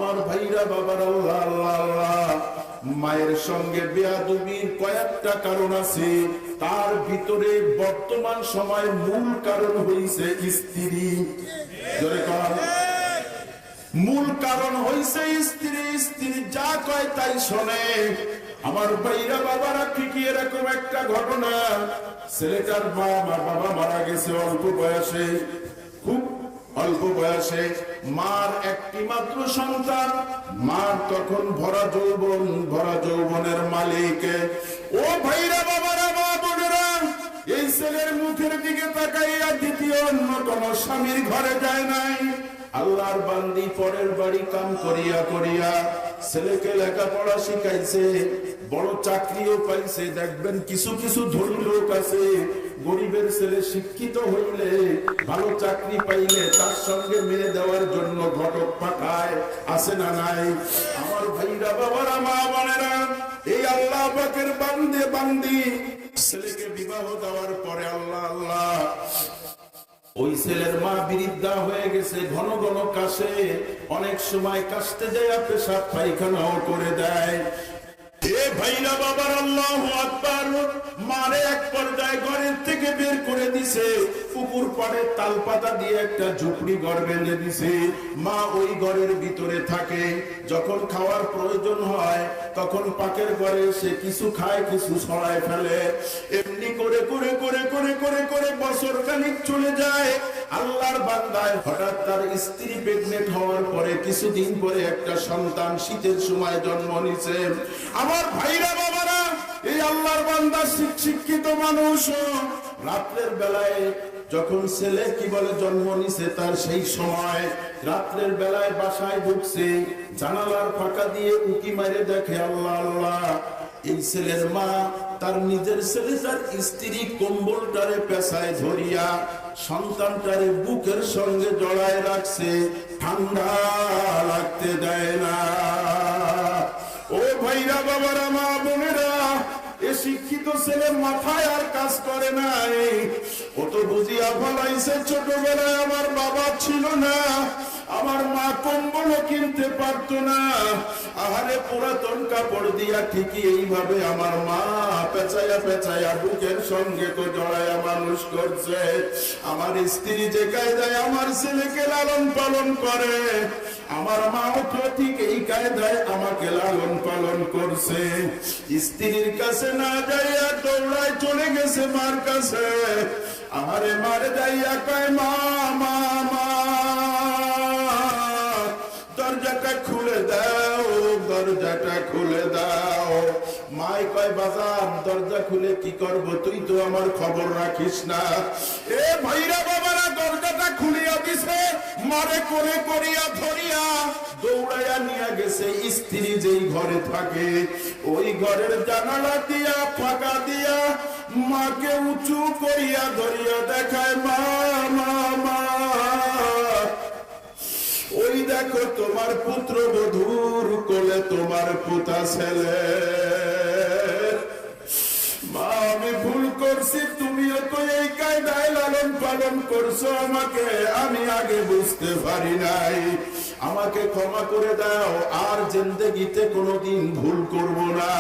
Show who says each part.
Speaker 1: আমার ভাইরা বাবার আল্লাহ আল্লাহ আল্লাহ, মায়ের সঙ্গে বেয়াদবির কয়েকটা কারণ আছে, তার ভিতরে বর্তমান সময় মূল কারণ হইছে স্ত্রী। মূল কারণ হইছে স্ত্রী। স্ত্রী যা কয় তাই শোনে। আমার ভাইরা বাবারা ঠিকই এরকম একটা ঘটনা, ছেলেটার বাবা মারা গেছে অল্প বয়সে, খুব অল্প বয়সে। মার একটি মাত্র সন্তান, মার তখন ভরা যৌবনের মালিক। ও ভাইরা বাবারা মা বোনেরা, এই ছেলের মুখের দিকে তাকাইয়া দ্বিতীয় অন্য কোন স্বামীর ঘরে যায় নাই। আল্লাহর বান্দি পরের বাড়ি কাম করিয়া করিয়া ছেলেকে লেখাপড়া শিখাইছে, বড় চাকরিও পাইছে। দেখবেন কিছু কিছু ধনী লোক আছে, গরিবের ছেলে শিক্ষিত হইলে, ভালো চাকরি পাইলে তার সঙ্গে মেয়ে দেওয়ার জন্য ঘটক পাঠায়, আছে না নাই? আমার ভাইরা বাবারা মা বোনেরা, এই আল্লাহ পাকের বান্দি ছেলেকে বিবাহ দেওয়ার পরে আল্লাহ আল্লাহ, ওই ছেলের মা বৃদ্ধা হয়ে গেছে, ঘন ঘন কাশে, অনেক সময় কাশতে যায় পেশাব পায়খানাও করে দেয়। এ ভাইরা বাবার আল্লাহু আকবার, মারে এক পর্যায়ে ঘরের থেকে বের করে দিছে, পুকুর পাড়ে তাল পাতা দিয়ে একটা ঝুপড়ি ঘর বেঁধে দিছে। মা ওই ঘরের ভিতরে থাকে, যখন খাওয়ার প্রয়োজন হয় তখন পাকের ঘরে সে কিছু খায়, কিছু ছড়ায় ফেলে। এমনি করে করে করে করে করে করে বছর খানিক চলে যায়। আল্লাহর বান্দায় হঠাৎ তার স্ত্রী প্রেগনেন্ট হওয়ার পরে কিছুদিন পরে একটা সন্তান শীতের সময় জন্ম নিছে। আমার ভাইরা বাবারা, এই আল্লাহর বান্দা শিক্ষিত মানুষ, রাত্রের বেলায় যখন ছেলে কি বলে জন্ম নিছে, তার সেই সময় রাত্রের বেলায় বাসায় ঢুকছে, জানালার ফাঁকা দিয়ে উকি মারে দেখে আল্লাহ আল্লাহ, এই ছেলের মা তার নিজের ছেলে তার স্ত্রী কম্বলটারে পেছায় ধরিয়া সন্তানটারে বুকের সঙ্গে জড়ায় রাখছে, ঠান্ডা লাগতে দেয় না। ও ভাইরা বাবারা মা বোনেরা, এ শিক্ষিত ছেলে মাথায় আর কাজ করে নাই। ও তো বুঝিয়া ফলাইছে ছোটবেলায় আমার বাবা ছিল না, আমার মা কম্বলও কিনতে পারতো না। আহারে পুরাতন কাপড় দিয়া ঠিকই এইভাবে আমার মা পেঁচাইয়া পেঁচাইয়া বুকের সঙ্গে তো জড়াইয়া মানুষ করছে। আমার স্ত্রী যে কায়দায় আমার ছেলেকে লালন পালন করে, আমার মাও তো ঠিক এই কায়দায় আমাকে লালন পালন করছে। স্ত্রীর কাছে না যাইয়া দৌড়ায় চলে গেছে মার কাছে। আমারে মার যাইয়া কয় মা মা মা, দরজাটা খুলে দাও, দরজাটা খুলে দাও। মাই কয় বাজার, দরজা খুলে কি করব, তুই তো আমার খবর রাখিস না। এ ভাইরা বাবারা, দরজাটা খুলিয়া দিছে, মারে করে করিয়া ধরিয়া দৌড়াইয়া নিয়ে গেছে স্ত্রী যেই ঘরে থাকে, ওই ঘরের জানালা দিয়া ফাঁকা দিয়া মাকে উঁচু করিয়া ধরিয়া দেখায় মা মা মা, ওই দেখো তোমার পুত্র বধূর কোলে তোমার পুতা ছেলে। মা আমি ভুল করছি, তুমিও তো এই কায়দায় লালন পালন করছো আমাকে, আমি আগে বুঝতে পারি নাই, আমাকে ক্ষমা করে দাও, আর জিন্দেগিতে কোনোদিন ভুল করব না।